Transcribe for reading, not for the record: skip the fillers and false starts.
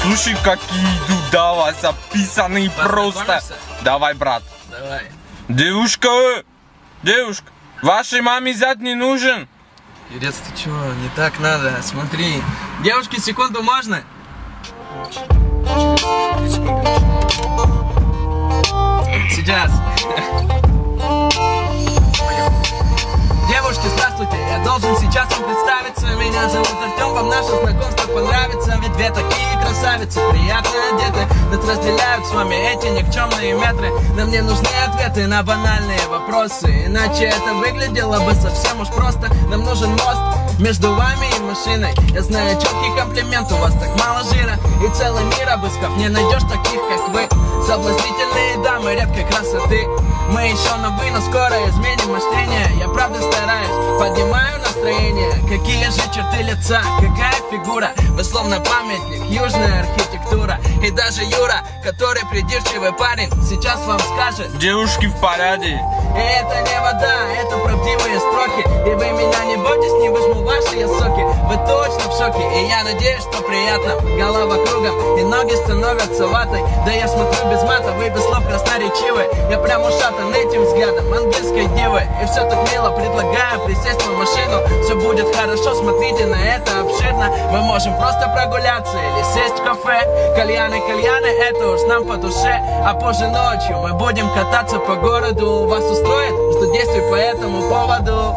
Слушай, какие идут, давай, записанные просто. Давай, брат. Давай. Девушка, вашей маме зять не нужен? Юрец, ты чё, не так надо, смотри. Девушки, секунду, можно? Сейчас. Девушки, здравствуйте, я должен сейчас вам представиться. Меня зовут Артем, вам наше знакомство понравится. Ведь две такие красавицы, приятно одеты. Нас разделяют с вами эти никчемные метры. Нам не нужны ответы на банальные вопросы, иначе это выглядело бы совсем уж просто. Нам нужен мост между вами и машиной. Я знаю четкий комплимент, у вас так мало жира. И целый мир обыскав, не найдешь таких, как вы. Соблазнительные дамы редкой красоты. Мы еще на вы, но скоро изменим мышление. Я правда стараюсь, поднимаю настроение. Какие же черты лица, какая фигура. Вы словно памятник, южная архитектура. И даже Юра, который придирчивый парень, сейчас вам скажет: девушки в порядке. И это не вода, это правдивые строки. И вы меня не бойтесь, не возьму ваши я соки. Вы точно в шоке, и я надеюсь, что приятно. Голова кругом, и ноги становятся ватой. Да я смотрю без мата, вы без слов красноречивы. Я прям ушатан этим взглядом ангельской дивы. И все так мило, предлагаю присесть в машину. Все будет хорошо, смотрите на это обширно. Мы можем просто прогуляться или сесть в кафе. Кальяны, это уж нам по душе. А позже ночью мы будем кататься по городу. Вас устроит, что действий по этому поводу?